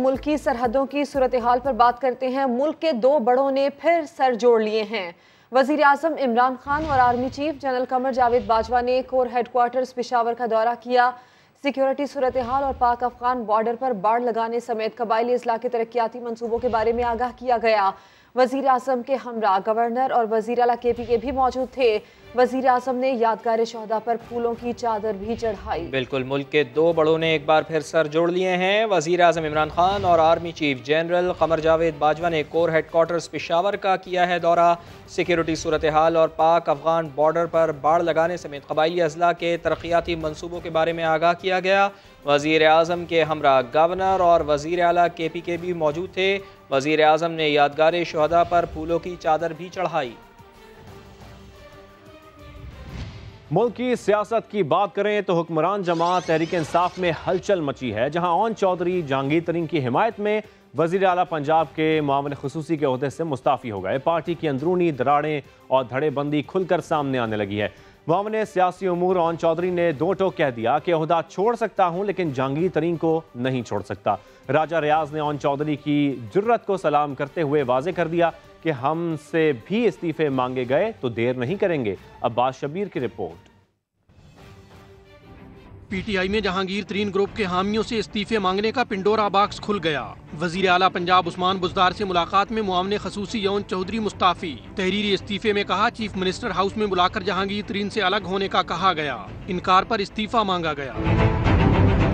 मुल्की सरहदों की सूरत हाल पर बात करते हैं। मुल्क के दो बड़ों ने फिर सर जोड़ लिए हैं। वजीर आजम इमरान खान और army chief general Qamar Javed Bajwa ने कोर हेडक्वार्टर्स पेशावर का दौरा किया। सिक्योरिटी सूरत हाल और पाक अफगान बॉर्डर पर बाड़ लगाने समेत कबायली इस्लाह के तरक्याती मंसूबों के बारे में आगाह किया गया। वजीर आजम के हमरा गवर्नर और वजीर आला KPK भी मौजूद थे। वजीर आजम ने यादगार शहदा पर फूलों की चादर भी चढ़ाई। बिल्कुल, मुल्क के दो बड़ों ने एक बार फिर सर जोड़ लिए हैं। वजीर आजम इमरान खान और army chief general Qamar Javed Bajwa ने कोर हेडक्वार्टर्स पेशावर का किया है दौरा। सिक्योरिटी सूरत हाल और पाक अफगान बॉर्डर पर बाड़ लगाने समेत कबायली अजला के तरक्याती मंसूबों के बारे में आगाह किया गया। वजीर आजम के हमरा गवर्नर और वजीर आला KPK भी मौजूद थे। वजीर आजम ने यादगार शहदा पर फूलों की चादर भी चढ़ाई। मुल्क की सियासत की बात करें तो हुक्मरान जमात तहरीक इंसाफ में हलचल मची है, जहां ओन चौधरी जहांगीर तरीन की हिमायत में वजीर आला पंजाब के मुआविन खुसूसी के ओहदे से मुस्ताफ़ी हो गए। पार्टी की अंदरूनी दरारें और धड़ेबंदी खुलकर सामने आने लगी है। मुआविन सियासी उमूर ओन चौधरी ने दो टोक कह दिया कि ओहदा छोड़ सकता हूं लेकिन जहांगीर तरीन को नहीं छोड़ सकता। राजा रियाज ने ओन चौधरी की जुर्रत को सलाम करते हुए वाजे कर दिया कि हमसे भी इस्तीफे मांगे गए तो देर नहीं करेंगे। अब्बास शबीर की रिपोर्ट। PTI में जहांगीर तरीन ग्रुप के हामियों से इस्तीफे मांगने का पिंडोरा बॉक्स खुल गया। वजीर आला पंजाब उस्मान बुज़दार से मुलाकात में मुआविन खसूसी ओन चौधरी मुस्ताफी। तहरीरी इस्तीफे में कहा, चीफ मिनिस्टर हाउस में बुलाकर जहांगीर तरीन से अलग होने का कहा गया। इनकार पर इस्तीफा मांगा गया।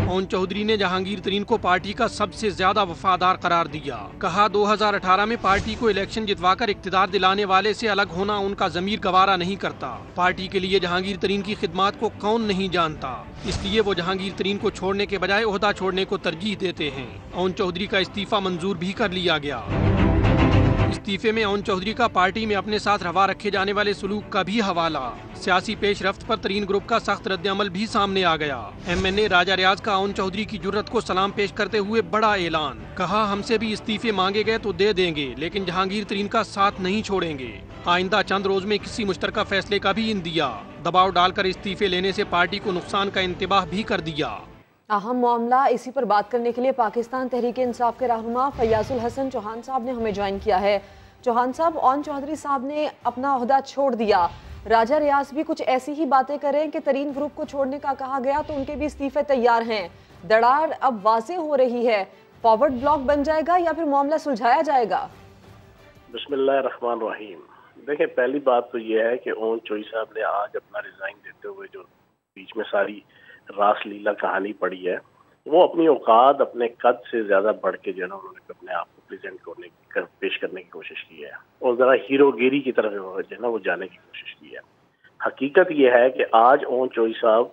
ओन चौधरी ने जहांगीर तरीन को पार्टी का सबसे ज्यादा वफादार करार दिया। कहा, 2018 में पार्टी को इलेक्शन जितवाकर इक्तिदार दिलाने वाले से अलग होना उनका जमीर गवारा नहीं करता। पार्टी के लिए जहांगीर तरीन की खिदमात को कौन नहीं जानता, इसलिए वो जहांगीर तरीन को छोड़ने के बजाय ओहदा छोड़ने को तरजीह देते हैं। ओन चौधरी का इस्तीफा मंजूर भी कर लिया गया। इस्तीफे में ओन चौधरी का पार्टी में अपने साथ रवा रखे जाने वाले सलूक का भी हवाला। सियासी पेशरफ्त पर तरीन ग्रुप का सख्त रद्द-ए-अमल भी सामने आ गया। MNA राजा रियाज का ओन चौधरी की जुर्रत को सलाम पेश करते हुए बड़ा ऐलान। कहा, हमसे भी इस्तीफे मांगे गए तो दे देंगे लेकिन जहांगीर तरीन का साथ नहीं छोड़ेंगे। आइंदा चंद रोज में किसी मुश्तरका फैसले का भी इंदिया। दबाव डालकर इस्तीफे लेने से पार्टी को नुकसान का इंतबाह भी कर दिया। अहम मामला इसी पर बात करने के लिए पाकिस्तान तहरीक इंसाफ के रहनुमा फयाजुल हसन चौहान साहब ने हमें ज्वाइन किया है। चौहान साहब, ओन चौधरी साहब ने अपना ओहदा छोड़ दिया, राजा रियाज भी कुछ ऐसी ही बातें करें कि तरीन ग्रुप को छोड़ने का कहा गया तो उनके भी इस्तीफे तैयार हैं। दरार अब वाज़ेह हो रही है, फॉरवर्ड ब्लॉक बन जाएगा या फिर मामला सुलझाया जाएगा? बिस्मिल्लाहिर्रहमानिर्रहीम। देखिए, पहली बात तो ये है कि ओन चौधरी साहब ने आज अपना रिजाइन देते हुए जो बीच में सारी रासलीला कहानी पड़ी है, वो अपनी औकात अपने कद से ज्यादा बढ़ के जो है ना उन्होंने अपने आप को प्रेजेंट करने पेश करने की कोशिश की है और जरा हीरोगिरी की तरफ जो है ना वो जाने की कोशिश की है। हकीकत ये है कि आज ओन चौधरी साहब,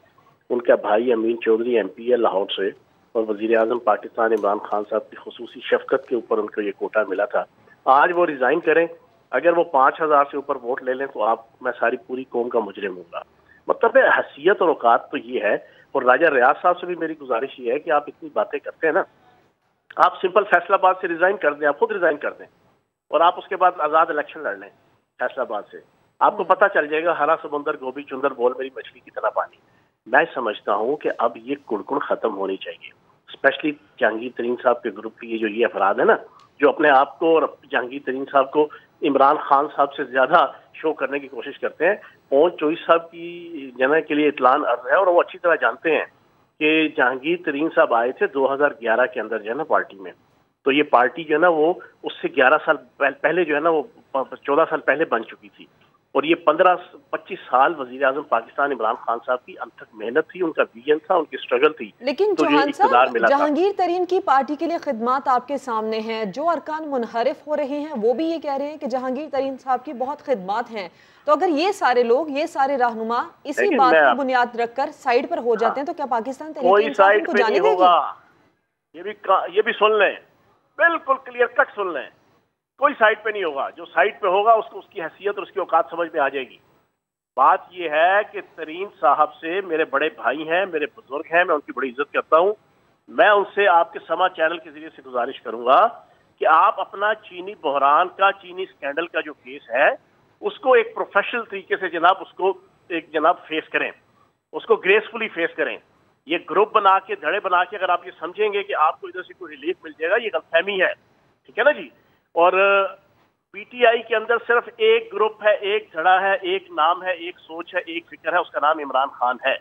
उनका भाई अमीन चौधरी MP है लाहौर से, और वजीर आजम पाकिस्तान इमरान खान साहब की खुसूसी शफकत के ऊपर उनको ये कोटा मिला था। आज वो रिजाइन करें, अगर वो 5000 से ऊपर वोट ले लें तो मैं सारी पूरी कौम का मुजरिम हूँगा। मतलब हैसियत और औकात तो ये है। और राजा रियाज साहब से भी मेरी गुजारिश ये है कि आप इतनी बातें करते हैं ना, आप सिंपल फैसलाबाद से रिजाइन कर दें, आप खुद रिजाइन कर दें और आप उसके बाद आज़ाद इलेक्शन लड़ लें फैसलाबाद से। आपको पता चल जाएगा, हरा समुंदर गोभी चुंदर बोल मेरी मछली की तरह पानी। मैं समझता हूँ कि अब ये कुड़कुड़ खत्म होनी चाहिए। स्पेशली जहांगीर तरीन साहब के ग्रुप के ये अफराद है ना, जो अपने आप को और जहांगीर तरीन साहब को इमरान खान साहब से ज्यादा शो करने की कोशिश करते हैं। ओन चौधरी साहब की जना के लिए इतलान अर्ज है और वो अच्छी तरह जानते हैं कि जहांगीर तरीन साहब आए थे 2011 के अंदर जो है ना पार्टी में, तो ये पार्टी जो है ना वो उससे 11 साल पहले जो है ना वो 14 साल पहले बन चुकी थी। और ये 15-25 साल वजीर आजम पाकिस्तान इमरान खान साहब की अनथक मेहनत थी, उनका विजन था, उनकी स्ट्रगल थी। लेकिन तो चौहान साहब, जहांगीर तरीन की पार्टी के लिए खिदमात आपके सामने हैं, जो अरकान मुनहरिफ हो रहे हैं वो भी ये कह रहे हैं कि जहांगीर तरीन साहब की बहुत खिदमात हैं। तो अगर ये सारे लोग, ये सारे रहनुमा इसी बात की बुनियाद रखकर साइड पर हो जाते हैं तो क्या पाकिस्तान तहरीक इंसाफ को जाने देगी? ये भी सुन लें, बिल्कुल क्लियर कट सुन लें, कोई साइड पे नहीं होगा। जो साइड पे होगा उसको उसकी हैसियत और उसकी औकात समझ में आ जाएगी। बात यह है कि तरीन साहब से मेरे बड़े भाई हैं, मेरे बुजुर्ग हैं, मैं उनकी बड़ी इज्जत करता हूं। मैं उनसे आपके समा चैनल के जरिए से गुजारिश करूंगा कि आप अपना चीनी बहरान का, चीनी स्कैंडल का जो केस है उसको एक प्रोफेशनल तरीके से जनाब उसको एक फेस करें, उसको ग्रेसफुली फेस करें। ये ग्रुप बना के, धड़े बना के अगर आप ये समझेंगे कि आपको इधर से कोई रिलीफ मिल जाएगा, ये गलतफहमी है, ठीक है ना जी। और पीटीआई के अंदर सिर्फ एक ग्रुप है, एक धड़ा है, एक नाम है, एक सोच है, एक फिक्र है, उसका नाम इमरान खान है।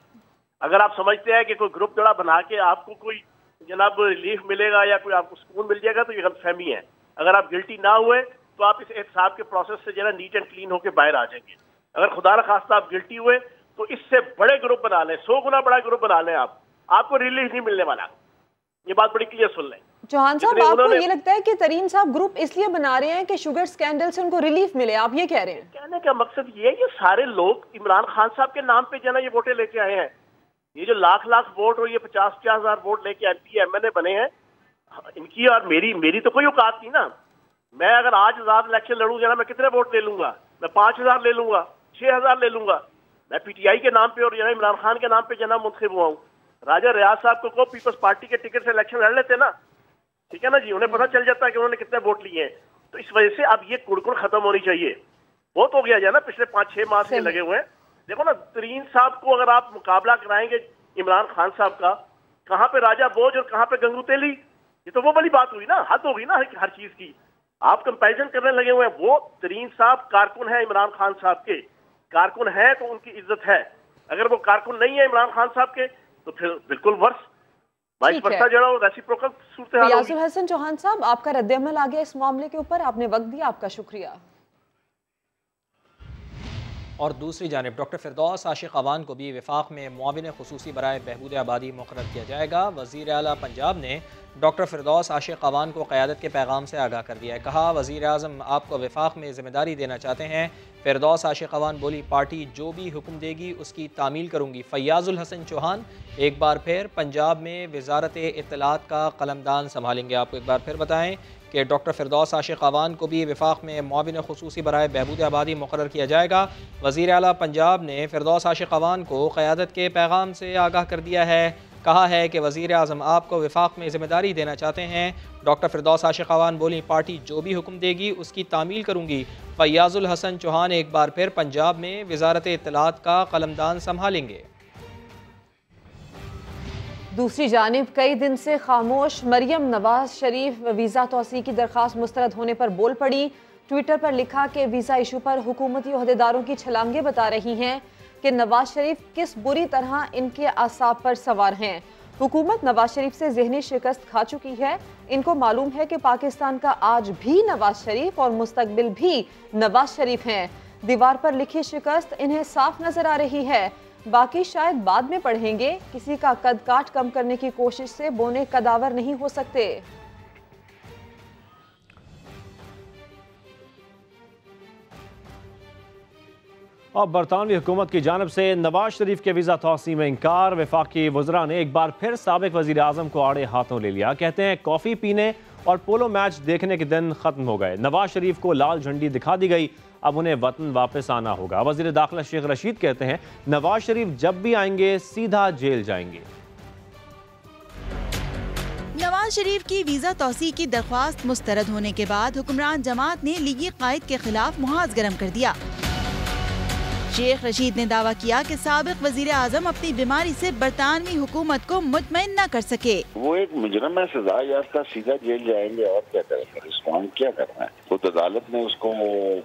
अगर आप समझते हैं कि कोई ग्रुप धड़ा बना के आपको कोई जनाब रिलीफ मिलेगा या कोई आपको सुकून मिल जाएगा, तो ये गलतफहमी है। अगर आप गिल्टी ना हुए तो आप इस एहतसाब के प्रोसेस से जो है नीट एंड क्लीन होकर बाहर आ जाएंगे। अगर खुदा न खास्ता आप गिल्टी हुए तो इससे बड़े ग्रुप बना लें, 100 गुना बड़ा ग्रुप बना लें, आपको रिलीफ नहीं मिलने वाला। ये बात बड़ी क्लियर सुन लें। चौहान साहब, आपको ये लगता है कि तरीन साहब ग्रुप इसलिए बना रहे हैं कि शुगर स्कैंडल से उनको रिलीफ मिले, आप ये कह रहे हैं? कहने का मकसद ये है कि सारे लोग इमरान खान साहब के नाम पे जो है ये वोटें लेके आए हैं। ये जो लाख लाख वोट और ये 50-50 हजार वोट लेके MP MLA बने हैं, इनकी और मेरी तो कोई औकात नहीं ना। मैं अगर आज आजाद इलेक्शन लड़ूं जना, मैं कितने वोट ले लूंगा? मैं 5000 ले लूंगा, 6000 ले लूंगा। मैं PTI के नाम पे और जना इमरान खान के नाम पे जना मुंतखब हुआ हूँ। राजा रियाज साहब को पीपल्स पार्टी के टिकट से इलेक्शन लड़ लेते ना, ठीक है ना जी, उन्हें पता चल जाता है कि उन्होंने कितने वोट लिए हैं। तो इस वजह से अब ये कुड़कुड़ खत्म होनी चाहिए। बहुत हो गया है ना, पिछले 5-6 माह से लगे हुए हैं। देखो ना, तरीन साहब को अगर आप मुकाबला कराएंगे इमरान खान साहब का, कहाँ पे राजा बोझ और कहाँ पे गंगू तेली, ये तो वो वाली बात हुई ना, हद होगी ना हर चीज की। आप कंपैरिजन करने लगे हुए हैं। वो तरीन साहब कारकुन है इमरान खान साहब के, कारकुन है तो उनकी इज्जत है। अगर वो कारकुन नहीं है इमरान खान साहब के तो फिर बिल्कुल वर्ष याजुल हसन चौहान साहब, आपका रद्द-ए-अमल आ गया इस मामले के ऊपर, आपने वक्त दिया, आपका शुक्रिया। और दूसरी जानिब डॉक्टर फिरदौस आशिक अवान को भी वफाक में मुआविन खुसूसी बराए बहबूद आबादी मुकर्रर किया जाएगा। वज़ीर आला पंजाब ने डॉक्टर फिरदौस आशिक अवान को क़यादत के पैगाम से आगाह कर दिया है। कहा, वज़ीर आज़म आपको वफाक में ज़िम्मेदारी देना चाहते हैं। फिरदौस आशिक अवान बोली, पार्टी जो भी हुक्म देगी उसकी तामील करूँगी। फैयाजुल हसन चौहान एक बार फिर पंजाब में वजारत इत्तलात का कलमदान संभालेंगे। आपको एक बार फिर बताएँ कि डॉक्टर फिरदौस आशिक अवान को भी वफाक में मुआविन खुसूसी बराए बहबूद आबादी मुकर्रर किया जाएगा। वज़ीर आला पंजाब ने फिरदौस आशिक अवान को क़यादत के पैगाम से आगाह कर दिया है। कहा है कि वज़ीर आज़म आपको वफाक में ज़िम्मेदारी देना चाहते हैं। डॉक्टर फिरदौस आशिक अवान बोली, पार्टी जो भी हुक्म देगी उसकी तामील करूँगी। फैयाजुल हसन चौहान एक बार फिर पंजाब में वजारत इत्तलात का कलमदान संभालेंगे। दूसरी जानिब कई दिन से खामोश मरियम नवाज शरीफ वीज़ा तौसी की दरख्वास्त मुस्तरद होने पर बोल पड़ी। ट्विटर पर लिखा कि वीज़ा इशू पर हुकूमती ओहदेदारों की छलांगे बता रही हैं कि नवाज शरीफ किस बुरी तरह इनके आसाब पर सवार हैं। हुकूमत नवाज शरीफ से ज़हनी शिकस्त खा चुकी है। इनको मालूम है कि पाकिस्तान का आज भी नवाज शरीफ और मुस्तकबिल भी नवाज शरीफ हैं। दीवार पर लिखी शिकस्त इन्हें साफ नजर आ रही है, बाकी शायद बाद में पढ़ेंगे। किसी का कद काट कम करने की कोशिश से बोने कदावर नहीं हो सकते। और बरतानवी हुकूमत की जानब से नवाज शरीफ के वीज़ा तौसी में इनकार। वफाकी वज़रा ने एक बार फिर साबिक वज़ीर आज़म को आड़े हाथों ले लिया। कहते हैं कॉफ़ी पीने और पोलो मैच देखने के दिन ख़त्म हो गए। नवाज शरीफ को लाल झंडी दिखा दी गई, अब उन्हें वतन वापस आना होगा। वज़ीर दाखिला शेख रशीद कहते हैं नवाज शरीफ जब भी आएंगे सीधा जेल जाएंगे। नवाज शरीफ की वीज़ा तौसी की दरख्वास्त मुस्तरद होने के बाद हुक्मरान जमात ने लीगी कायद के खिलाफ मुहाज गर्म कर दिया। शेख रशीद ने दावा किया कि साबिक वजीर आजम अपनी बीमारी से बरतानवी हुकूमत को मुतमईन न कर सके। वो एक मुजरम है, सजा याफ्ता, सीधा जेल जाएंगे और क्या करेंगे, रिस्पॉन्ड क्या करना है। खुद अदालत ने उसको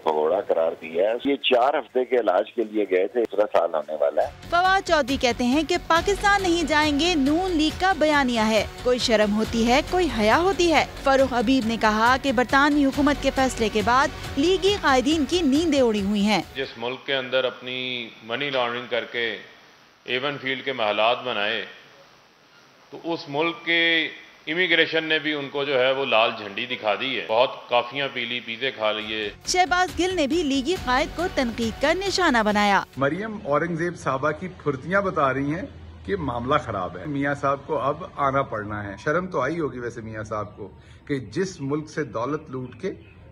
भगोड़ा करार दिया है। ये 4 हफ्ते के इलाज के लिए गए थे, 3 साल होने वाला है। फवाद चौधरी कहते हैं कि पाकिस्तान नहीं जाएंगे नून लीग का बयानिया है, कोई शर्म होती है, कोई हया होती है। फरूख हबीब ने कहा कि बरतानवी हुकूमत के फैसले के बाद लीगी कायदीन की नींदें उड़ी हुई हैं। जिस मुल्क के अंदर अपनी मनी लॉन्ड्रिंग करके एवन फील्ड के महलात बनाए, तो उस मुल्क के इमिग्रेशन ने भी उनको जो है वो लाल झंडी दिखा दी है। बहुत काफियां पी ली, पिज़्ज़े खा लिए। शहबाज गिल ने भी लीगी कायद को तनकीद का निशाना बनाया। मरियम औरंगजेब साहबा की फुर्तियां बता रही हैं कि मामला खराब है, मियाँ साहब को अब आना पड़ना है। शर्म तो आई होगी वैसे मियाँ साहब को कि जिस मुल्क से दौलत लूट के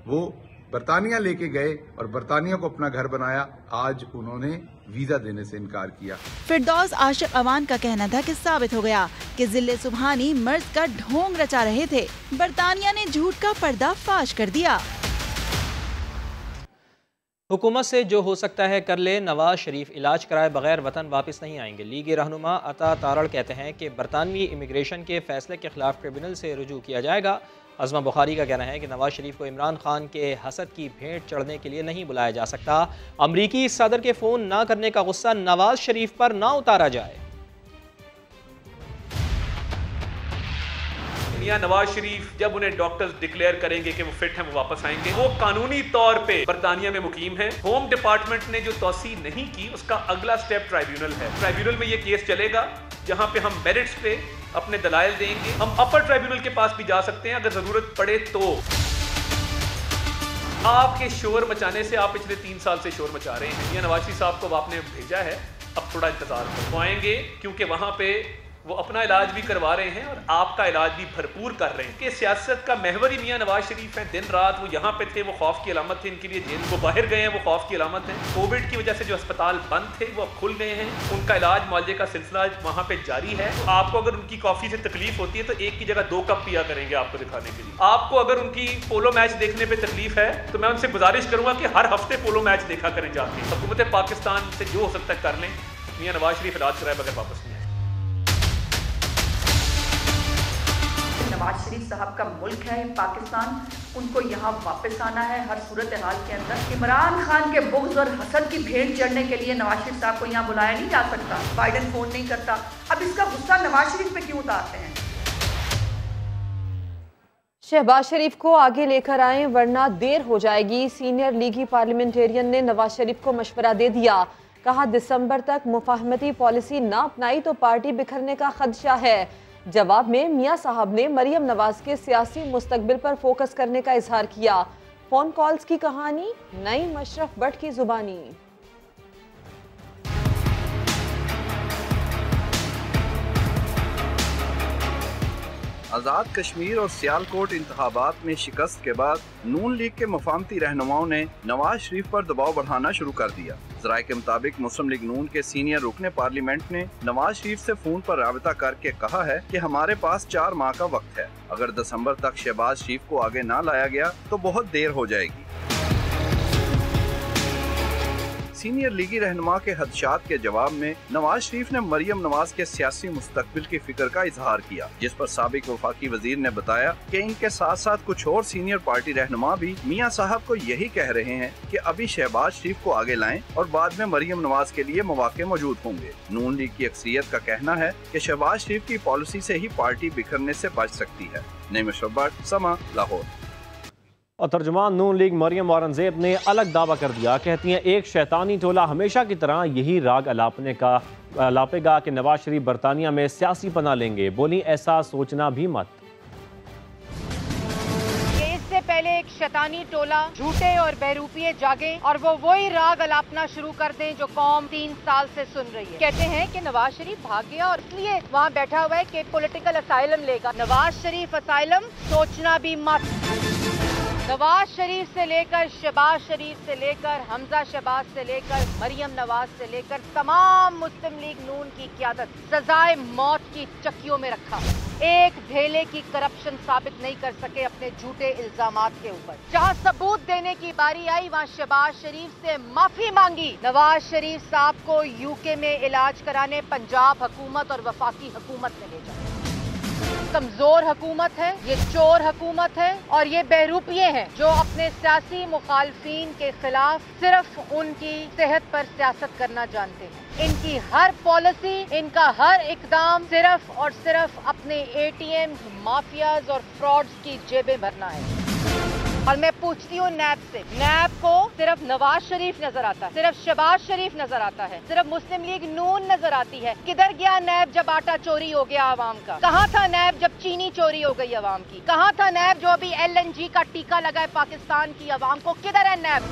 वो बरतानिया लेके गए और बरतानिया को अपना घर बनाया, आज उन्होंने वीजा देने से इनकार किया। फिरदौस आशिक अवान का कहना था कि साबित हो गया कि जिले सुबहानी मर्ज का ढोंग रचा रहे थे। बरतानिया ने झूठ का पर्दा फाश कर दिया। हुकूमत से जो हो सकता है कर ले, नवाज शरीफ इलाज कराए बगैर वतन वापस नहीं आएंगे। लीगी रहनुमा अता तारड़ कहते हैं कि बरतानवी इमिग्रेशन के फैसले के खिलाफ ट्रिब्यूनल से रुजू किया जाएगा। अज़मा बुखारी का कहना है कि नवाज शरीफ को इमरान खान के हसद की भेंट चढ़ने के लिए नहीं बुलाया जा सकता। अमरीकी सदर के फ़ोन ना करने का गुस्सा नवाज शरीफ पर ना उतारा जाए। मियां नवाज शरीफ जब उन्हें डॉक्टर्स डिक्लेयर करेंगे कि वो फिट हैं, वो वापस आएंगे। वो कानूनी तौर पे बरतानिया में मुकीम है। होम डिपार्टमेंट ने जो तौसी नहीं की, उसका अगला स्टेप ट्राइब्यूनल है। ट्राइब्यूनल में ये केस चलेगा, जहां पे हम मेरिट्स पे अपने दलाइल देंगे। हम अपर ट्राइब्यूनल के पास भी जा सकते हैं अगर जरूरत पड़े तो। आपके शोर मचाने से, आप पिछले 3 साल से शोर मचा रहे हैं। मियां नवाज शरीफ साहब को आपने भेजा है, अब थोड़ा इंतजार करो, आएंगे, क्योंकि वहां पे वो अपना इलाज भी करवा रहे हैं और आपका इलाज भी भरपूर कर रहे हैं। कि सियासत का महवर ही मियां नवाज शरीफ हैं। दिन रात वो यहाँ पे थे, वो खौफ की अलामत थे इनके लिए। जेल को बाहर गए हैं, वो खौफ की अलामत है। कोविड की वजह से जो अस्पताल बंद थे वो अब खुल गए हैं। उनका इलाज मुआवजे का सिलसिला वहाँ पे जारी है। तो आपको अगर उनकी कॉफी से तकलीफ होती है तो एक की जगह 2 कप पिया करेंगे आपको दिखाने के लिए। आपको अगर उनकी पोलो मैच देखने पे तकलीफ है तो मैं उनसे गुजारिश करूंगा कि हर हफ्ते पोलो मैच देखा करें जाके। हुकूमत पाकिस्तान से जो हो सकता है कर लें। मियां नवाज शरीफ इलाज कराए बगैर वापस नहीं आए। नवाज शरीफ साहब का मुल्क है पाकिस्तान, उनको यहाँ वापस आना है हर सूरत हाल के अंदर। इमरान खान के बुग़्ज़ और हसद की भेंट चढ़ने के लिए नवाज शरीफ साहब को यहाँ बुलाया नहीं जा सकता। बाइडन फोन नहीं करता, अब इसका गुस्सा नवाज शरीफ पे क्यों उतारते हैं? शहबाज शरीफ को आगे लेकर आएं वरना देर हो जाएगी। सीनियर लीगी पार्लियामेंटेरियन ने नवाज शरीफ को मशवरा दे दिया। कहा दिसंबर तक मुफाहमती पॉलिसी ना अपनाई तो पार्टी बिखरने का खदशा है। जवाब में मियां साहब ने मरियम नवाज के सियासी मुस्तकबिल पर फोकस करने का इजहार किया। फोन कॉल्स की कहानी नईम अशरफ भट्ट की जुबानी। आज़ाद कश्मीर और सियालकोट इंतखाबात में शिकस्त के बाद नून लीग के मुफाहमती रहनुमाओं ने नवाज शरीफ पर दबाव बढ़ाना शुरू कर दिया। ज़राए के मुताबिक मुस्लिम लीग नून के सीनियर रुकने पार्लियामेंट ने नवाज शरीफ से फोन पर राबता करके कहा है कि हमारे पास 4 माह का वक्त है। अगर दिसंबर तक शहबाज शरीफ को आगे ना लाया गया तो बहुत देर हो जाएगी। सीनियर लीगी रहनुमा के खदशात के जवाब में नवाज शरीफ ने मरियम नवाज के सियासी मुस्तकबिल की फिक्र का इजहार किया, जिस पर साबिक वफाकी वजीर ने बताया कि इनके साथ साथ कुछ और सीनियर पार्टी रहनुमा भी मियां साहब को यही कह रहे हैं कि अभी शहबाज शरीफ को आगे लाएं और बाद में मरियम नवाज के लिए मौके मौजूद होंगे। नून लीग की अक्सरियत का कहना है कि शहबाज शरीफ की पॉलिसी से ही पार्टी बिखरने से बच सकती है। नईम अशरफ भट्ट, समा, लाहौर। और तर्जुमान नून लीग मरियम औरंगजेब ने अलग दावा कर दिया। कहती हैं एक शैतानी टोला हमेशा की तरह यही राग अलापेगा कि नवाज शरीफ बरतानिया में सियासी पना लेंगे। बोली ऐसा सोचना भी मत। इससे पहले एक शैतानी टोला झूठे और बहरूपिये जागे और वो वही राग अलापना शुरू कर दें जो कौम 3 साल से सुन रही है। कहते हैं कि नवाज शरीफ भाग गया और इसलिए वहाँ बैठा हुआ है कि पॉलिटिकल असाइलम लेगा। नवाज शरीफ असाइलम सोचना भी मत। नवाज शरीफ से लेकर शहबाज शरीफ से लेकर हमजा शहबाज से लेकर मरियम नवाज से लेकर तमाम मुस्लिम लीग नून की क़यादत सजाए मौत की चक्कियों में रखा। एक धेले की करप्शन साबित नहीं कर सके अपने झूठे इल्जामात के ऊपर। जहां सबूत देने की बारी आई वहां शहबाज शरीफ से माफी मांगी। नवाज शरीफ साहब को यूके में इलाज कराने पंजाब हुकूमत और वफाकी हुकूमत ने भेजा। कमजोर हुकूमत है, ये चोर हुकूमत है और ये बहरूपिये हैं जो अपने सियासी मुखालफीन के खिलाफ सिर्फ उनकी सेहत पर सियासत करना जानते हैं। इनकी हर पॉलिसी, इनका हर इकदाम सिर्फ और सिर्फ अपने ATM, माफियाज और फ्रॉड्स की जेबें भरना है। और मैं पूछती हूँ नैब से, नैब को सिर्फ नवाज शरीफ नजर आता है, सिर्फ शहबाज शरीफ नजर आता है, सिर्फ मुस्लिम लीग नून नजर आती है। किधर गया नैब जब आटा चोरी हो गया आवाम का? कहाँ था नैब जब चीनी चोरी हो गई आवाम की? कहाँ था नैब जो अभी LNG का टीका लगा है पाकिस्तान की आवाम को? किधर है नैब?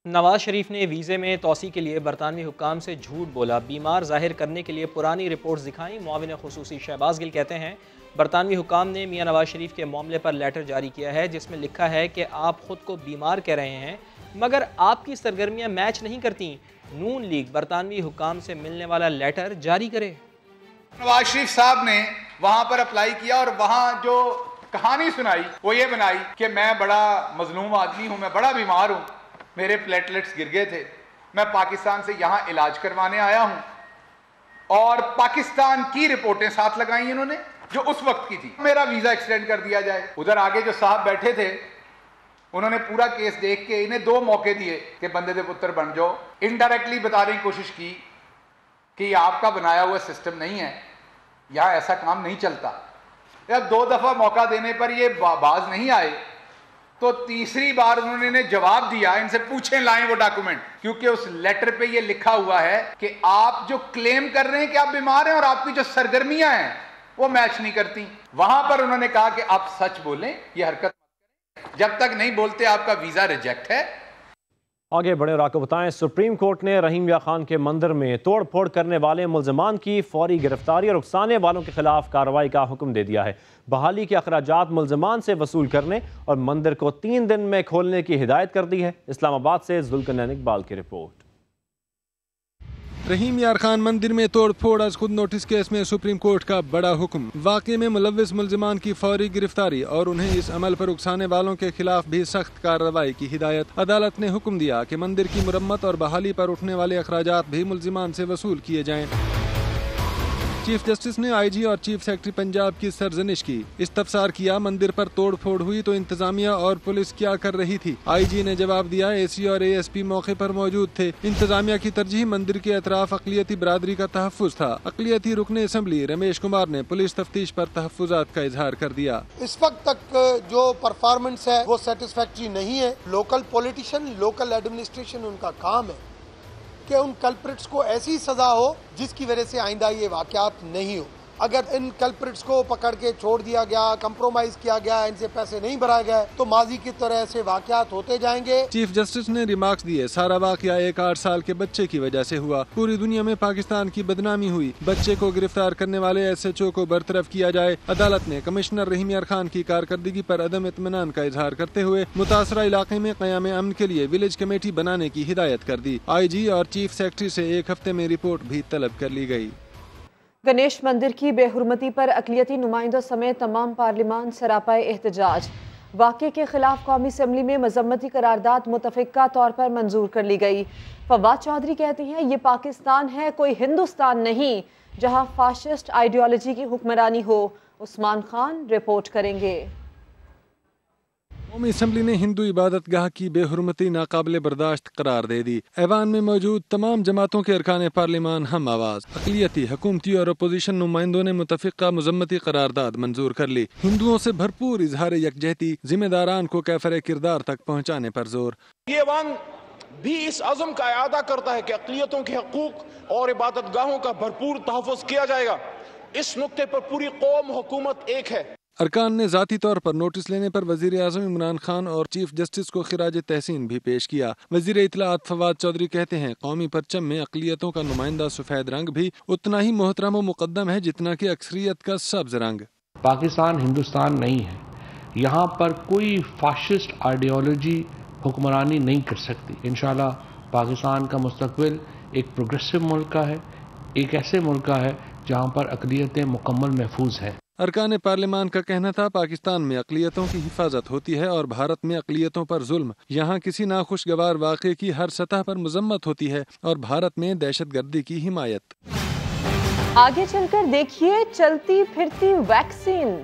नवाज शरीफ ने वीज़े में तोसी के लिए बरतानवी हुक्काम से झूठ बोला। बीमार जाहिर करने के लिए पुरानी रिपोर्ट्स दिखाई। मुआविन खुसूसी शहबाज गिल कहते हैं बरतानवी हुक्काम ने मियां नवाज शरीफ के मामले पर लेटर जारी किया है जिसमें लिखा है कि आप खुद को बीमार कह रहे हैं मगर आपकी सरगर्मियां मैच नहीं करती। नून लीग बरतानवी हुक्काम से मिलने वाला लेटर जारी करे। नवाज शरीफ साहब ने वहां पर अप्लाई किया और वहां जो कहानी सुनाई, वो ये बनाई कि मैं बड़ा मजलूम आदमी हूं, मैं बड़ा बीमार हूं, मेरे प्लेटलेट्स गिर गए थे, मैं पाकिस्तान से यहां इलाज करवाने आया हूं। और पाकिस्तान की रिपोर्टें साथ लगाई इन्होंने जो उस वक्त की थी, मेरा वीजा एक्सटेंड कर दिया जाए। उधर आगे जो साहब बैठे थे उन्होंने पूरा केस देख के इन्हें 2 मौके दिए कि बंदे दे पुत्र बन जाओ। इनडायरेक्टली बताने की कोशिश की कि ये आपका बनाया हुआ सिस्टम नहीं है, यहाँ ऐसा काम नहीं चलता। जब 2 दफा मौका देने पर ये बाज नहीं आए तो तीसरी बार उन्होंने इन्हें जवाब दिया, इनसे पूछें लाएं वो डॉक्यूमेंट, क्योंकि उस लेटर पे ये लिखा हुआ है कि आप जो क्लेम कर रहे हैं कि आप बीमार हैं और आपकी जो सरगर्मियां हैं वो मैच नहीं करती। वहां पर उन्होंने कहा कि आप सच बोलें, ये हरकत मत करें, जब तक नहीं बोलते आपका वीजा रिजेक्ट है। आगे बढ़े और आपको बताएं, सुप्रीम कोर्ट ने रहीम या खान के मंदिर में तोड़ फोड़ करने वाले मुल्ज़िमान की फौरी गिरफ्तारी और उकसाने वालों के खिलाफ कार्रवाई का हुक्म दे दिया है। बहाली के अखराजात मुल्ज़िमान से वसूल करने और मंदिर को 3 दिन में खोलने की हिदायत कर दी है। इस्लामाबाद से जुल्करनैन इकबाल की रिपोर्ट। रहीम यार खान मंदिर में तोड़ फोड़ आज खुद नोटिस केस में सुप्रीम कोर्ट का बड़ा हुक्म। वाकये में मुलव्विस मुल्जिमान की फौरी गिरफ्तारी और उन्हें इस अमल पर उकसाने वालों के खिलाफ भी सख्त कार्रवाई की हिदायत। अदालत ने हुक्म दिया कि मंदिर की मुरम्मत और बहाली पर उठने वाले अखराजात भी मुल्जिमान से वसूल किए जाएं। चीफ जस्टिस ने आईजी और चीफ सेक्रेटरी पंजाब की सरजनिश की। इस्तफसार किया मंदिर पर तोड़ फोड़ हुई तो इंतजामिया और पुलिस क्या कर रही थी। आईजी ने जवाब दिया एसी और एएसपी मौके पर मौजूद थे। इंतजामिया की तरजीह मंदिर के अतराफ अक़लियती बरादरी का तहफ़्फ़ुज़ था। अक़लियती रुकने असम्बली रमेश कुमार ने पुलिस तफ्तीश पर तहफ़्फ़ुज़ात का इजहार कर दिया। इस वक्त तक जो परफॉर्मेंस है वो सेटिस्फैक्ट्री नहीं है। लोकल पॉलिटिशियन, लोकल एडमिनिस्ट्रेशन, उनका काम है कि उन कल्प्रिट्स को ऐसी सजा हो जिसकी वजह से आइंदा ये वाकयात नहीं हो। अगर इन कल्प्रिट्स को पकड़ के छोड़ दिया गया, कंप्रोमाइज किया गया, इनसे पैसे नहीं भराए गए तो माजी की तरह ऐसे वाकयात होते जाएंगे। चीफ जस्टिस ने रिमार्क्स दिए सारा वाकया एक 8 साल के बच्चे की वजह से हुआ। पूरी दुनिया में पाकिस्तान की बदनामी हुई। बच्चे को गिरफ्तार करने वाले SHO को बरतरफ किया जाए। अदालत ने कमिश्नर रहीम यार खान की कारकर्दगी पर अदम इत्मीनान का इजहार करते हुए मुतासरा इलाके में क़याम अमन के लिए विलेज कमेटी बनाने की हिदायत कर दी। IG और चीफ सेक्रेटरी से 1 हफ्ते में रिपोर्ट भी तलब कर ली गई। गणेश मंदिर की बेहुरमती पर अक़लियती नुमाइंदों समेत तमाम पार्लिमान सरापाए एहतजाज। वाक़े के खिलाफ कौमी असम्बली में मजम्मती करारदाद मुतफ़िक़ा तौर पर मंजूर कर ली गई। फवाद चौधरी कहती हैं ये पाकिस्तान है, कोई हिंदुस्तान नहीं जहाँ फाशिस्ट आइडियोलॉजी की हुक्मरानी हो। उस्मान खान रिपोर्ट करेंगे। कौमी असम्बली ने हिंदू इबादत गाह की बेहुरमती नाकाबिले बर्दाश्त करार दे दी। ऐवान में मौजूद तमाम जमातों के अरकान पार्लिमान हम आवाज। अक़लियती, हुकूमती और अपोजिशन नुमाइंदों ने मुतफ़िक़ा मजम्मती करारदाद मंजूर कर ली। हिंदुओं से भरपूर इजहार यकजहती, जिम्मेदारान को कैफरे किरदार तक पहुँचाने पर जोर। ये ऐवान भी इस अज़म का इआदा करता है कि अक़लियतों के हकूक़ और इबादत गाहों का भरपूर तहफ़्फ़ुज़ किया जाएगा। इस नुक्ते पर पूरी कौम हुकूमत एक है। अरकान ने ज़ाती तौर पर नोटिस लेने पर वज़ीर आज़म इमरान खान और चीफ जस्टिस को खिराज तहसीन भी पेश किया। वज़ीर इत्तलाआत फवाद चौधरी कहते हैं कौमी परचम में अक़लियतों का नुमाइंदा सफ़ेद रंग भी उतना ही मोहतरम व मुक़द्दम है जितना कि अक्सरियत का सब्ज़ रंग। पाकिस्तान हिंदुस्तान नहीं है, यहाँ पर कोई फाशिस्ट आइडियोलॉजी हुक्मरानी नहीं कर सकती। इंशाअल्लाह पाकिस्तान का मुस्तक़बिल एक प्रोग्रेसिव मुल्क का है, एक ऐसे मुल्क का है जहाँ पर अक़लियतें मुकम्मल महफूज हैं। अरकान पार्लिमान का कहना था पाकिस्तान में अक़लियतों की हिफाजत होती है और भारत में अक़लियतों पर जुल्म। यहाँ किसी नाखुशगवार वाक़े की हर सतह पर मजम्मत होती है और भारत में दहशतगर्दी की हिमायत। आगे चलकर देखिए चलती फिरती वैक्सीन।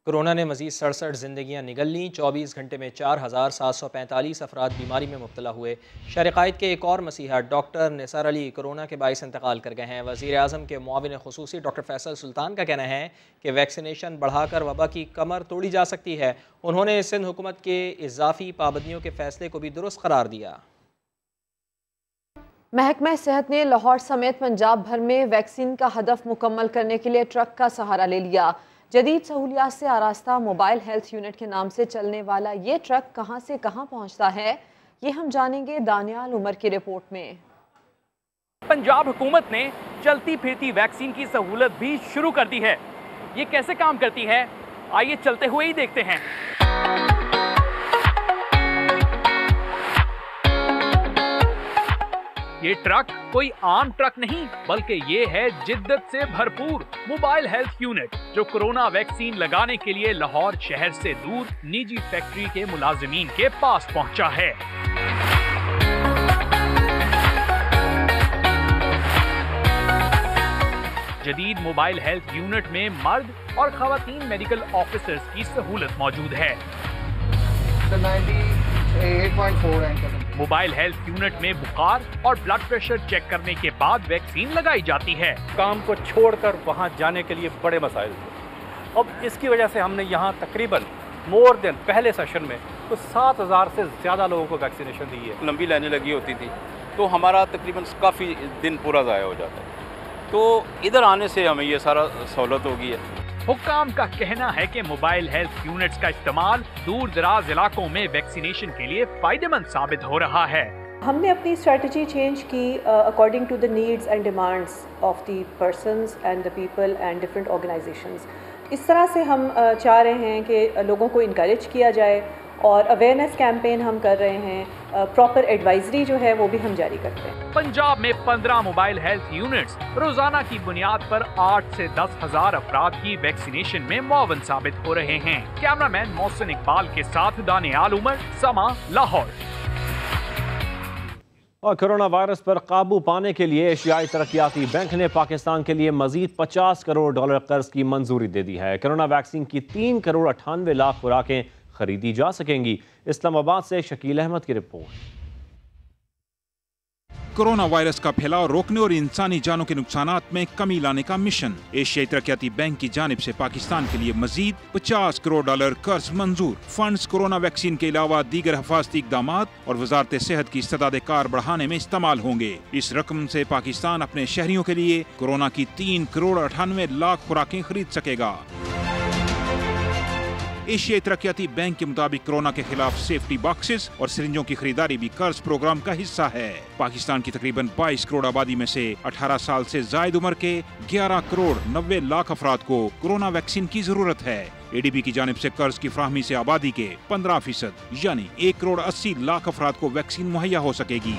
कोरोना ने मजीद 67 जिंदगियां निगल लीं। 24 घंटे में 4745 अफराद बीमारी में मुब्तला हुए। शहर-ए-क़ाइद के एक और मसीहा डॉक्टर निसार अली कोरोना के बाइस इंतकाल कर गए हैं। वज़ीर आज़म के मुआविन ख़ुसूसी डॉक्टर फैसल सुल्तान का कहना है कि वैक्सीनेशन बढ़ाकर वबा की कमर तोड़ी जा सकती है। उन्होंने सिंध हुकूमत के इजाफी पाबंदियों के फैसले को भी दुरुस्त करार दिया। महकमा सेहत ने लाहौर समेत पंजाब भर में वैक्सीन का हदफ मुकम्मल करने के लिए ट्रक का सहारा ले लिया। जदीद सहूलियात से आरास्ता मोबाइल हेल्थ यूनिट के नाम से चलने वाला ये ट्रक कहां से कहां पहुंचता है, ये हम जानेंगे दानियाल उमर की रिपोर्ट में। पंजाब हुकूमत ने चलती फिरती वैक्सीन की सहूलत भी शुरू कर दी है। ये कैसे काम करती है, आइए चलते हुए ही देखते हैं। ये ट्रक कोई आम ट्रक नहीं, बल्कि ये है जिद्दत से भरपूर मोबाइल हेल्थ यूनिट, जो कोरोना वैक्सीन लगाने के लिए लाहौर शहर से दूर निजी फैक्ट्री के मुलाजिमीन के पास पहुंचा है। जदीद मोबाइल हेल्थ यूनिट में मर्द और खवातीन मेडिकल ऑफिसर्स की सहूलत मौजूद है। 8.4 मोबाइल हेल्थ यूनिट में बुखार और ब्लड प्रेशर चेक करने के बाद वैक्सीन लगाई जाती है। काम को छोड़कर वहां जाने के लिए बड़े मसाइल थे। अब इसकी वजह से हमने यहां तकरीबन मोर देन पहले सेशन में तो 7,000 से ज़्यादा लोगों को वैक्सीनेशन दी है। लंबी लाइनें लगी होती थी तो हमारा तकरीबन काफ़ी दिन पूरा ज़ाया हो जाता है, तो इधर आने से हमें ये सारा सहूलत होगी है। हुक्काम का कहना है कि मोबाइल हेल्थ यूनिट्स का इस्तेमाल दूर दराज इलाकों में वैक्सीनेशन के लिए फायदेमंद साबित हो रहा है। हमने अपनी स्ट्रेटजी चेंज की according to the needs and demands of the persons and the people and different organisations. इस तरह से हम चाह रहे हैं कि लोगों को इनकरेज किया जाए और अवेयरनेस कैंपेन हम कर रहे हैं, प्रॉपर एडवाइजरी जो है वो भी हम जारी करते हैं। पंजाब में 15 मोबाइल हेल्थ यूनिट्स रोजाना की बुनियाद पर 8 से 10,000 अफराद की वैक्सीनेशन में मुआवन साबित हो रहे हैं। कैमरामैन मोहसिन इकबाल के साथ दानियाल उमर, समा, लाहौर। और कोरोना वायरस पर काबू पाने के लिए एशियाई तरक्याती बैंक ने पाकिस्तान के लिए मजीद $50 करोड़ कर्ज की मंजूरी दे दी है। कोरोना वैक्सीन की 3 करोड़ 98 लाख खुराकें खरीदी जा सकेंगी। इस्लामाबाद से शकील अहमद की रिपोर्ट। कोरोना वायरस का फैलाव रोकने और इंसानी जानों के नुकसानात में कमी लाने का मिशन। एशियाई तरक्याती बैंक की जानिब से पाकिस्तान के लिए मजीद $50 करोड़ कर्ज मंजूर। फंड्स कोरोना वैक्सीन के अलावा दीगर हिफाजती इक़दामात और वजारत सेहत की इस्तेदाद कार बढ़ाने में इस्तेमाल होंगे। इस रकम से पाकिस्तान अपने शहरियों के लिए कोरोना की 3 करोड़ 98 लाख खुराकें खरीद सकेगा। एशियाई तरक्याती बैंक के मुताबिक कोरोना के खिलाफ सेफ्टी बॉक्सेस और सिरिंजों की खरीदारी भी कर्ज प्रोग्राम का हिस्सा है। पाकिस्तान की तकरीबन 22 करोड़ आबादी में से 18 साल से जायद उम्र के 11 करोड़ 90 लाख अफराद को कोरोना वैक्सीन की जरूरत है। एडीबी की जानिब से कर्ज की फ्राहमी से आबादी के 15% यानी 1 करोड़ 80 लाख अफराद को वैक्सीन मुहैया हो सकेगी।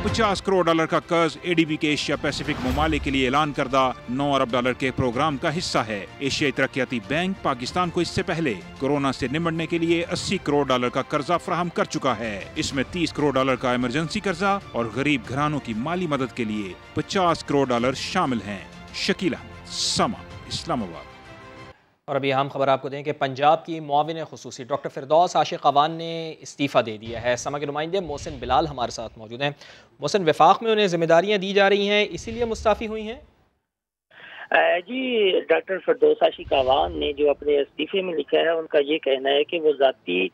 $50 करोड़ का कर्ज एडीबी के एशिया पैसिफिक ममालिक के लिए ऐलान करदा $9 अरब के प्रोग्राम का हिस्सा है। एशियाई तरक्याती बैंक पाकिस्तान को इससे पहले कोरोना से निपटने के लिए $80 करोड़ का कर्जा फराहम कर चुका है। इसमें $30 करोड़ का इमरजेंसी कर्जा और गरीब घरानों की माली मदद के लिए $50 करोड़ शामिल हैं। शकील अहमद, समा, इस्लामाबाद। और अभी हम खबर आपको दें कि पंजाब की मुआविन खुसूसी डॉक्टर फिरदौस आशिक अवान ने इस्तीफ़ा दे दिया है। समा के नुमाइंदे मोहसिन बिलाल हमारे साथ मौजूद हैं। मोहसिन, वफाक में उन्हें जिम्मेदारियां दी जा रही हैं, इसीलिए मुस्ताफ़ी हुई हैं? जी, डॉक्टर फिरदौस आशिक अवान ने जो अपने इस्तीफे में लिखा है, उनका ये कहना है कि वो ज़ाती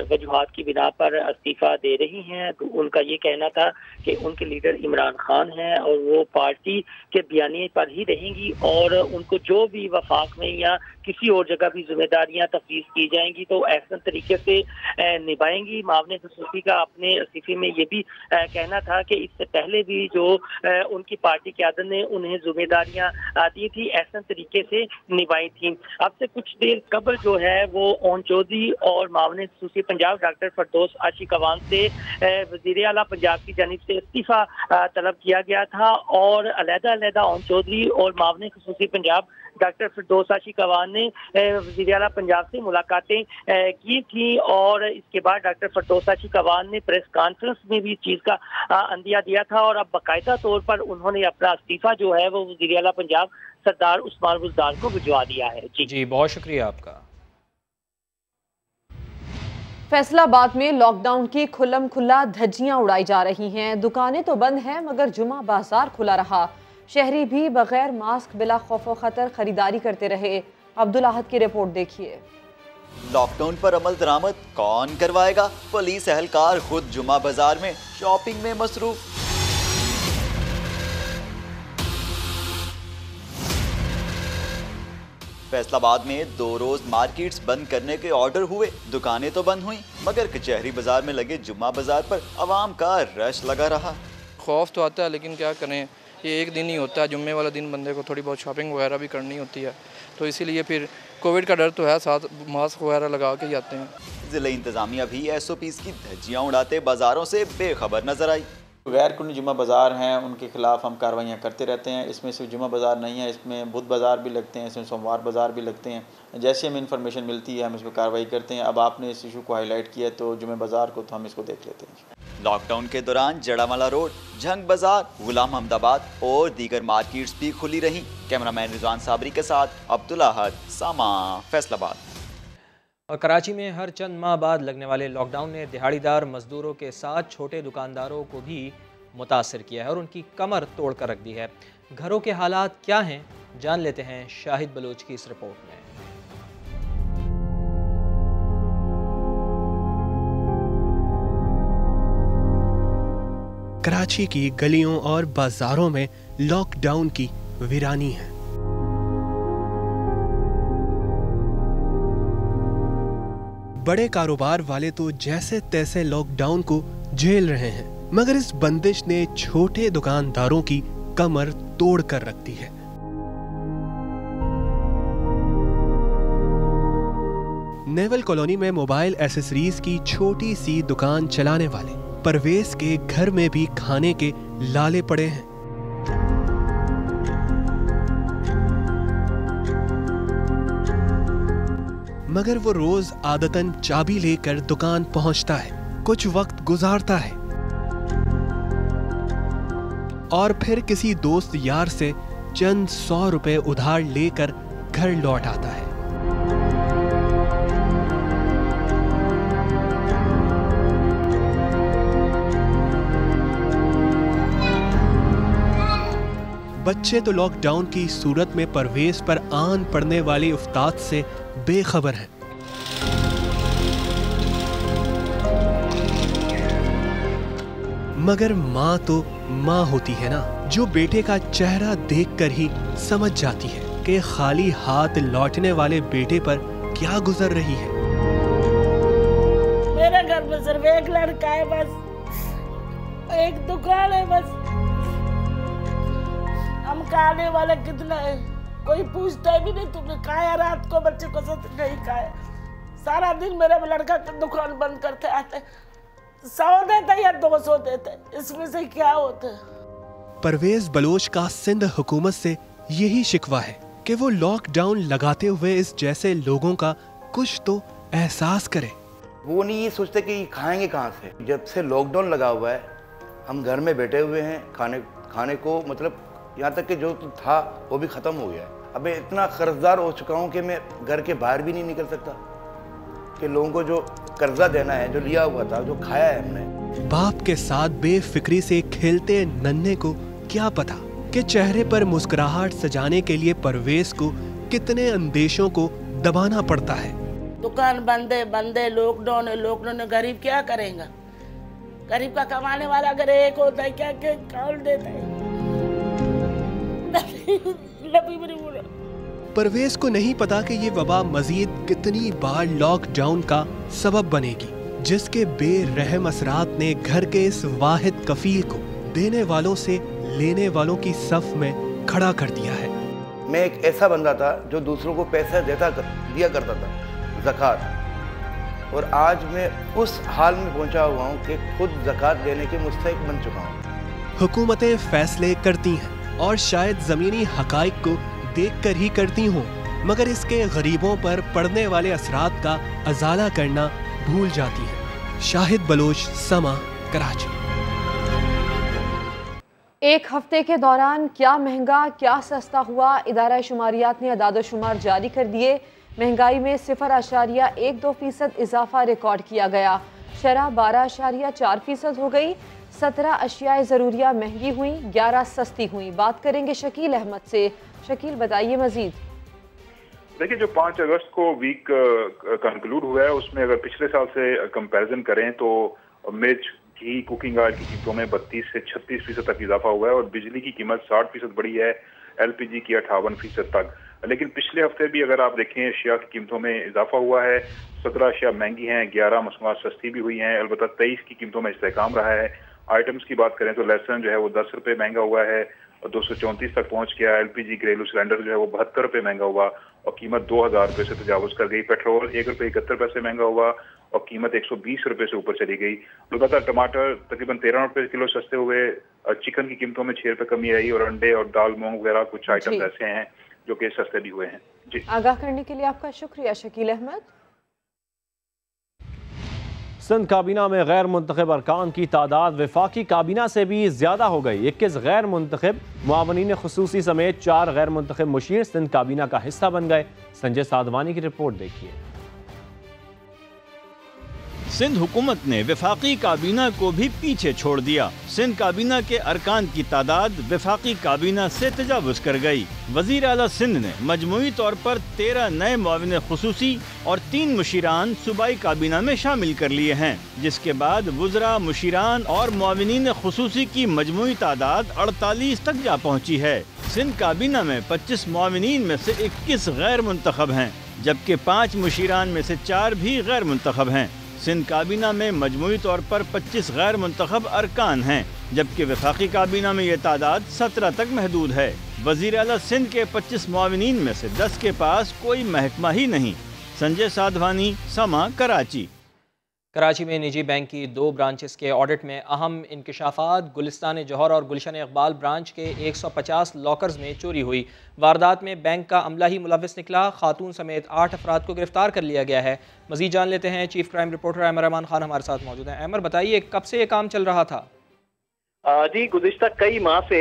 वजूहात की बिना पर इस्तीफा दे रही हैं। तो उनका ये कहना था कि उनके लीडर इमरान खान हैं और वो पार्टी के बयानी पर ही रहेंगी और उनको जो भी वफाक में या किसी और जगह भी जिम्मेदारियां तफवीज़ की जाएंगी तो ऐसा तरीके से निभाएंगी। मामले खसूसी का अपने इस्तीफे में ये भी कहना था कि इससे पहले भी जो उनकी पार्टी क़यादत ने उन्हें जिम्मेदारियां दी थी, ऐसा तरीके से निभाई थी। अब से कुछ देर कबल जो है वो ओन चौधरी और मामले खसूसी पंजाब डॉक्टर फिरदौस आशिक अवान से वज़ीर आला पंजाब की जानिब से इस्तीफा तलब किया गया था और अलहदा ओन चौधरी और मामले खसूसी पंजाब डॉक्टर फिरदौस आशिक अवान ने वज़ीर आला पंजाब से मुलाकातें की थी और इसके बाद डॉक्टर फिरदौस आशिक अवान ने प्रेस कॉन्फ्रेंस में भी इस चीज़ का अंदिया दिया था और अब बाकायदा तौर पर उन्होंने अपना इस्तीफा जो है वो वज़ीर आला पंजाब सरदार उस्मान बुज़दार को भिजवा दिया है। जी, बहुत शुक्रिया आपका। फैसलाबाद में लॉकडाउन की खुल्लम खुल्ला धज्जियां उड़ाई जा रही हैं। दुकानें तो बंद हैं मगर जुमा बाजार खुला रहा। शहरी भी बगैर मास्क बिला खौफ व खतर खरीदारी करते रहे। अब्दुल अहद की रिपोर्ट देखिए। लॉकडाउन पर अमल दरामद कौन करवाएगा? पुलिस एहलकार खुद जुमा बाजार में शॉपिंग में मसरूफ। फैसलाबाद में 2 रोज मार्केट्स बंद करने के ऑर्डर हुए। दुकानें तो बंद हुई मगर कचहरी बाजार में लगे जुम्मा बाजार पर आवाम का रश लगा रहा। खौफ तो आता है लेकिन क्या करें, ये एक दिन ही होता है, जुम्मे वाला दिन बंदे को थोड़ी बहुत शॉपिंग वगैरह भी करनी होती है, तो इसीलिए फिर कोविड का डर तो है, साथ मास्क वगैरह लगा के ही आते हैं। जिला इंतजामिया भी SOPs की धज्जियां उड़ाते बाजारों से बेखबर नजर आई। गैर कानूनी जुम्मा बाज़ार हैं उनके खिलाफ हम कार्रवाइयाँ करते रहते हैं। इसमें सिर्फ जुम्मा बाज़ार नहीं है, इसमें बुध बाज़ार भी लगते हैं, इसमें सोमवार बाज़ार भी लगते हैं। जैसे हमें इन्फॉर्मेशन मिलती है हम इस पर कार्रवाई करते हैं। अब आपने इस इशू को हाईलाइट किया तो जुम्मे बाज़ार को तो हम इसको देख लेते हैं। लॉकडाउन के दौरान जड़ावाला रोड, झंग बाजार, गुलाम अहमदाबाद और दीगर मार्केट्स भी खुली रहीं। कैमरामैन रिजवान साबरी के साथ अब्दुल्ला हद, सामा, फैसलाबाद। और कराची में हर चंद माह बाद लगने वाले लॉकडाउन ने दिहाड़ीदार मजदूरों के साथ छोटे दुकानदारों को भी मुतासर किया है और उनकी कमर तोड़ कर रख दी है। घरों के हालात क्या हैं, जान लेते हैं शाहिद बलोच की इस रिपोर्ट में। कराची की गलियों और बाजारों में लॉकडाउन की वीरानी है। बड़े कारोबार वाले तो जैसे तैसे लॉकडाउन को झेल रहे हैं, मगर इस बंदिश ने छोटे दुकानदारों की कमर तोड़ कर रख दी है। नेवल कॉलोनी में मोबाइल एसेसरीज की छोटी सी दुकान चलाने वाले परवेज के घर में भी खाने के लाले पड़े हैं। मगर वो रोज आदतन चाबी लेकर दुकान पहुंचता है, कुछ वक्त गुजारता है और फिर किसी दोस्त यार से चंद 100 रुपए उधार लेकर घर लौट आता है। बच्चे तो लॉकडाउन की सूरत में परवेज पर आन पड़ने वाली उफ्ताद से बेखबर हैं। मगर माँ तो माँ होती है ना, जो बेटे का चेहरा देखकर ही समझ जाती है कि खाली हाथ लौटने वाले बेटे पर क्या गुजर रही है। मेरे घर में सिर्फ एक लड़का है, बस एक दुकान है, बस हम खाने वाले कितने हैं, कोई पूछता भी नहीं तुमने खाया रात को, बच्चे को सच नहीं खाया। सारा दिन मेरे लड़का की दुकान बंद करते आते, 100 देते या 200 देते, इसमें से क्या होता है। परवेज बलोच का सिंध हुकूमत से यही शिकवा है कि वो लॉकडाउन लगाते हुए इस जैसे लोगों का कुछ तो एहसास करे। वो नहीं ये सोचते कि खाएंगे कहाँ से। जब से लॉकडाउन लगा हुआ है हम घर में बैठे हुए हैं, खाने को मतलब यहाँ तक कि जो था वो भी खत्म हो गया है। अब इतना कर्जदार हो चुका हूँ कि मैं घर के बाहर भी नहीं निकल सकता, कि लोगों को जो कर्जा देना है, जो लिया हुआ था, जो खाया है हमने। बाप के साथ बेफिक्री से खेलते नन्हे को क्या पता कि चेहरे पर मुस्कुराहट सजाने के लिए परवेज को कितने अंदेशों को दबाना पड़ता है। दुकान बंद है, लॉकडाउन है, लॉकडाउन में गरीब क्या करेगा। गरीब का कमाने वाला अगर एक होता है क्या कौन देता है। परवेज को नहीं पता कि ये वबा मजीद कितनी बार लॉकडाउन का सबब बनेगी, जिसके बेरहम असरात ने घर के इस वाहिद कफील को देने वालों से लेने वालों की सफ में खड़ा कर दिया है। मैं एक ऐसा बंदा था जो दूसरों को पैसा दिया करता था, ज़कात, और आज मैं उस हाल में पहुंचा हुआ हूं कि खुद ज़कात देने के मुस्तहिक बन चुका हूं। हुकूमतें फैसले करती हैं और शायद ज़मीनी हकाइक को देखकर ही करती हों, मगर इसके गरीबों पर पड़ने वाले असरात का अजाला करना भूल जाती है। शाहिद बलोच, समा, कराची। एक हफ्ते के दौरान क्या महंगा क्या सस्ता हुआ, इदारा शुमारियात ने अदाद-ओ-शुमार जारी कर दिए। महंगाई में 0.12% इजाफा रिकॉर्ड किया गया। शरह 12.4% हो गई। 17 अशियाए ज़रूरिया महंगी हुई, 11 सस्ती हुई। बात करेंगे शकील अहमद से। शकील, बताइए मजीद। देखिए, जो 5 अगस्त को वीक कंक्लूड हुआ है उसमें अगर पिछले साल से कंपैरिजन करें तो मिर्च, घी, कुकिंग ऑयल की कीमतों में 32 से 36% तक इजाफा हुआ है और बिजली की कीमत 60% बढ़ी है, LPG की 58% तक। लेकिन पिछले हफ्ते भी अगर आप देखें अशिया की कीमतों में इजाफा हुआ है। 17 अशिया महंगी हैं, 11 मसनूआत सस्ती भी हुई हैं। अलबत्ता 23 की कीमतों में इस्तेहकाम रहा है। आइटम्स की बात करें तो लहसुन जो है वो 10 रुपये महंगा हुआ है, 234 तक पहुंच गया। LPG घरेलू सिलेंडर जो है वो 72 रुपये महंगा हुआ और कीमत 2000 रुपये से तजावुज कर गई। पेट्रोल 1 रुपये 71 पैसे महंगा हुआ और कीमत 120 रुपये से ऊपर चली गई। अलबत्ता टमाटर तकरीबन 13 रुपये किलो सस्ते हुए। चिकन की कीमतों में 6 रुपये कमी आई और अंडे और दाल मूंग वगैरह कुछ आइटम ऐसे हैं जो कि सस्ते भी हुए हैं। जी, आगाह करने के लिए आपका शुक्रिया शकील अहमद। सिंध काबीना में गैर मुंतखब अरकान की तादाद वफाकी काबीना से भी ज़्यादा हो गई। 21 गैर मुंतखब मुआवनीन खुसूसी समेत 4 गैर मुंतखब मुशीर सिंध काबीना का हिस्सा बन गए। संजय साधवानी की रिपोर्ट देखिए। सिंध हुकूमत ने वफाकी काबीना को भी पीछे छोड़ दिया। सिंध काबीना के अरकान की तादाद वफाकी काबीना से तजावुज कर गई। वजीर आला सिंध ने मजमूई तौर पर 13 नए मुआविन खुसूसी और 3 मुशीरान सूबाई काबीना में शामिल कर लिए हैं, जिसके बाद वुज़रा, मुशीरान और मुआविनीन खुसूसी की मजमूई तादाद 48 तक जा पहुँची है। सिंध काबीना में 25 मुआविनीन में से 21 गैर मुंतखब हैं, जबकि 5 मुशीरान में से 4 भी गैर मुंतखब हैं। सिंध काबीना में मजमूई तौर पर 25 गैर मुंतखब अरकान हैं, जबकि वफाकी काबीना में ये तादाद 17 तक महदूद है। वज़ीर आला सिंध के 25 मुआविनीन में से 10 के पास कोई महकमा ही नहीं। संजय साधवानी, समा, कराची। कराची में निजी बैंक की 2 ब्रांचेस के ऑडिट में अहम इंकशाफात। गुलिस्तान जौहर और गुलशन इकबाल ब्रांच के 150 लॉकर्स में चोरी हुई। वारदात में बैंक का अमला ही मुलव्विस निकला। खातून समेत 8 अफराद को गिरफ्तार कर लिया गया है। मजीद जान लेते हैं, चीफ क्राइम रिपोर्टर अमर रहमान खान हमारे साथ मौजूद हैं। अमर, बताइए कब से ये काम चल रहा था? जी, गुज़िश्ता कई माह से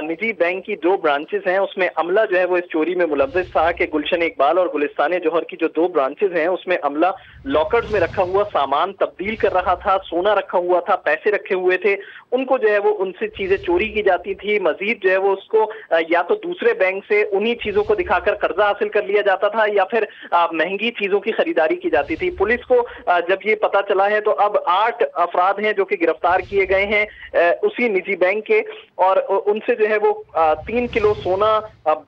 निजी बैंक की 2 ब्रांचेस हैं, उसमें अमला जो है वो इस चोरी में मुलव्विस था कि गुलशन इकबाल और गुलिस्तान जौहर की जो 2 ब्रांचेस हैं उसमें अमला लॉकर्स में रखा हुआ सामान तब्दील कर रहा था, सोना रखा हुआ था, पैसे रखे हुए थे, उनको जो है वो उनसे चीजें चोरी की जाती थी। मजीद जो है वो उसको या तो दूसरे बैंक से उन्हीं चीजों को दिखाकर कर्जा हासिल कर लिया जाता था या फिर महंगी चीजों की खरीदारी की जाती थी। पुलिस को जब ये पता चला है तो अब 8 अफराद हैं जो कि गिरफ्तार किए गए हैं उसी निजी बैंक के, और उनसे जो है वो 3 किलो सोना,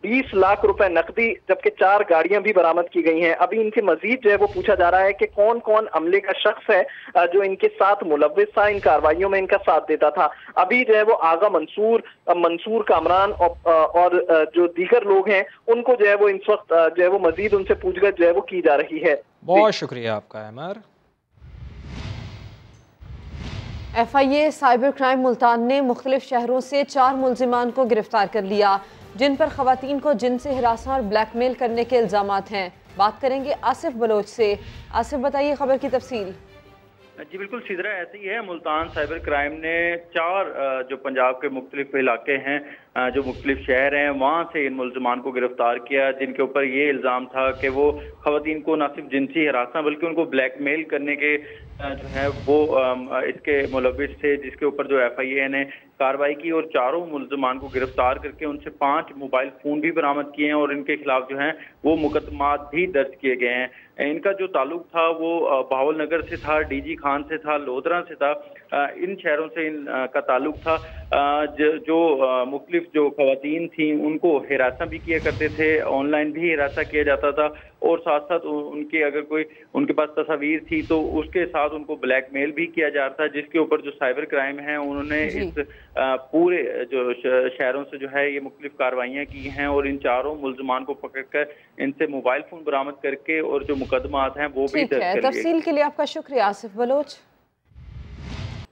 20 लाख रुपए नकदी, जबकि 4 गाड़ियां भी बरामद की गई हैं। अभी इनके मजीद जो है वो पूछा जा रहा है कि कौन कौन अमले का शख्स है जो इनके साथ मुलव्विस था, इन कार्रवाइयों में इनका साथ देता था। अभी जो है वो आगा मंसूर कामरान और जो दीगर लोग हैं उनको जो है वो इस वक्त जो है वो मजीद उनसे पूछताछ जो है वो की जा रही है। बहुत शुक्रिया आपका अमर। FIA साइबर क्राइम मुल्तान ने मुख्तलिफ शहरों से 4 मुल्जिमान को गिरफ्तार कर लिया जिन पर खवातीन को जिनसी हिरासत और ब्लैकमेल करने के इल्जामात हैं। बात करेंगे आसिफ बलोच से। आसिफ, बताइए खबर की तफसील। जी बिल्कुल सीधरा, ऐसे ही है। मुल्तान साइबर क्राइम ने 4 जो पंजाब के मुख्तलिफ इलाके हैं, जो मुख्तलिफ शहर हैं, वहाँ से इन मुल्ज़मान को गिरफ्तार किया जिनके ऊपर ये इल्ज़ाम था कि वो खवातीन को न सिर्फ जिनसी हिरासत बल्कि उनको ब्लैकमेल करने के जो है वो इसके मुलव्विस थे, जिसके ऊपर जो FIA ने कार्रवाई की और 4 मुल्ज़मान को गिरफ्तार करके उनसे 5 मोबाइल फ़ोन भी बरामद किए हैं और इनके खिलाफ जो हैं वो मुकदमात भी दर्ज किए गए हैं। इनका जो ताल्लुक था वो बहावल नगर से था, DG खान से था, लोधरा से था, इन शहरों से इनका ताल्लुक था। जो मुख्तलिफ जो खवातीन थी उनको हिरासत भी किया करते थे, ऑनलाइन भी हिरासत किया जाता था और साथ साथ उनके अगर कोई उनके पास तस्वीर थी तो उसके साथ उनको ब्लैकमेल भी किया जा रहा था, जिसके ऊपर जो साइबर क्राइम है उन्होंने इस पूरे जो शहरों से जो है ये मुख्तलिफ कार्रवाइयाँ की हैं और इन 4 मुल्ज़मान को पकड़कर इनसे मोबाइल फ़ोन बरामद करके और जो मुकदमात हैं वो भी दर्ज कर लिए। तफसील के लिए आपका शुक्रिया आसिफ बलोच।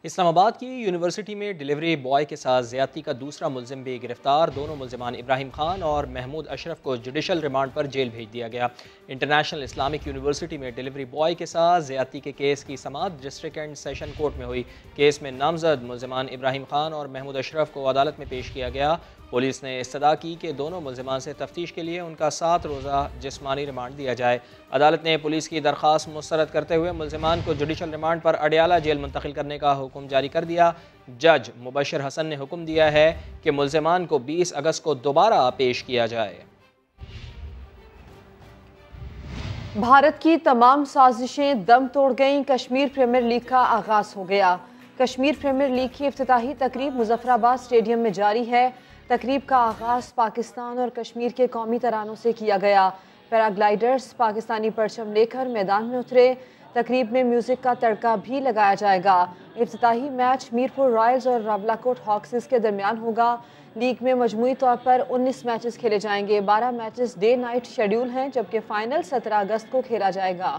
इस्लामाबाद की यूनिवर्सिटी में डिलीवरी बॉय के साथ ज़्यादती का दूसरा मुल्जिम भी गिरफ्तार। दोनों मुल्जिमान इब्राहिम खान और महमूद अशरफ को जुडिशल रिमांड पर जेल भेज दिया गया। इंटरनेशनल इस्लामिक यूनिवर्सिटी में डिलीवरी बॉय के साथ ज़्यादती के केस की समाअत डिस्ट्रिक्ट एंड सेशन कोर्ट में हुई। केस में नामजद मुल्जिमान इब्राहिम खान और महमूद अशरफ को अदालत में पेश किया गया। पुलिस ने इस्तदा की कि दोनों मुल्जिमान से तफ्तीश के लिए उनका 7 रोज़ा जिस्मानी रिमांड दिया जाए। अदालत ने पुलिस की दरख्वास्त मुस्तरद करते हुए मुल्जिमान को जुडिशल रिमांड पर अडियाला जेल मुंतकिल करने का हुक्म जारी कर दिया। जज मुबशर हसन ने हुक्म दिया है कि मुल्जिमान को 20 अगस्त को दोबारा पेश किया जाए। भारत की तमाम साजिशें दम तोड़ गईं। कश्मीर प्रीमियर लीग का आगाज़ हो गया। कश्मीर प्रीमियर लीग की इफ्तिताही तकरीब मुजफ्फराबाद स्टेडियम में जारी है। तकरीब का आगाज़ पाकिस्तान और कश्मीर के कौमी तरानों से किया गया। पैराग्लाइडर्स पाकिस्तानी परचम लेकर मैदान में उतरे। तकरीब में म्यूज़िक का तड़का भी लगाया जाएगा। इफ्तिताही मैच मीरपुर रॉयल्स और रावलाकोट हॉक्स के दरमियान होगा। लीग में मजमूई तौर पर 19 मैचेस खेले जाएंगे। 12 मैचेस डे नाइट शेड्यूल हैं, जबकि फाइनल 17 अगस्त को खेला जाएगा।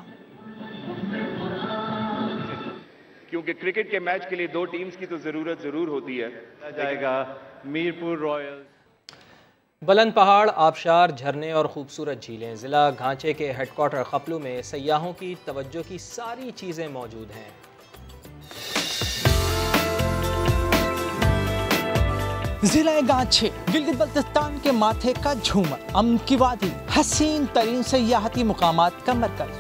क्योंकि क्रिकेट के मैच के लिए 2 टीम्स की तो जरूरत जरूर होती है। जाएगा मीरपुर रॉयल। बुलंद पहाड़, आबशार, झरने और खूबसूरत झीलें। ज़िला घांचे के हेडक्वार्टर खपलू में सयाहों की तवज्जो की सारी चीज़ें मौजूद हैं। जिला गांचे गिलगित बल्तिस्तान के माथे का झूमर, अमन की वादी, हसीन तरीन सयाहती मुकामात का मरकज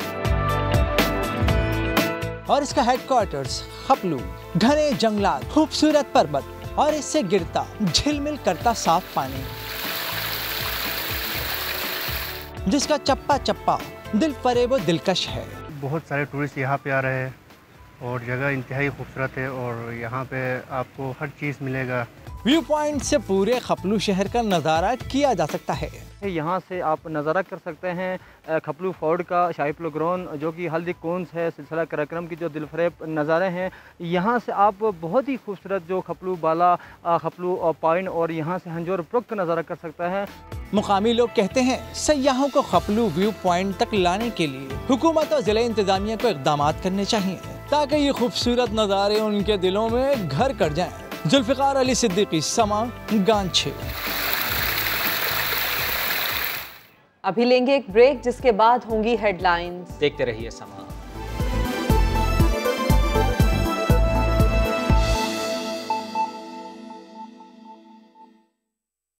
और इसका हेडक्वार्टर्स खपलू। घने जंगलात, खूबसूरत पर्वत और इससे गिरता झिलमिल करता साफ पानी, जिसका चप्पा चप्पा दिल फरेब दिलकश है। बहुत सारे टूरिस्ट यहाँ पे आ रहे हैं और जगह इंतहाई खूबसूरत है और यहाँ पे आपको हर चीज़ मिलेगा। व्यू पॉइंट से पूरे खपलू शहर का नज़ारा किया जा सकता है। यहाँ से आप नज़ारा कर सकते हैं खपलू फोर्ट का, शाही प्लोग्राउंड जो कि हल्दी कोन्स है, सिलसिला कार्यक्रम की जो दिलफरेब नज़ारे हैं। यहाँ से आप बहुत ही खूबसूरत जो खपलू बाला, खपलू पॉइंट और यहाँ से हंजोर ब्रुक का नज़ारा कर सकता है। मुकामी लोग कहते हैं सयाहों को खपलू व्यू पॉइंट तक लाने के लिए हुकूमत और ज़िला इंतज़ामिया को इक़दाम करने चाहिए ताकि ये खूबसूरत नज़ारे उनके दिलों में घर कर जाएं। जुल्फ़िकार अली सिद्दीकी, समा, गांचे। अभी लेंगे एक ब्रेक, जिसके बाद होंगी हेडलाइंस। देखते रहिए समा।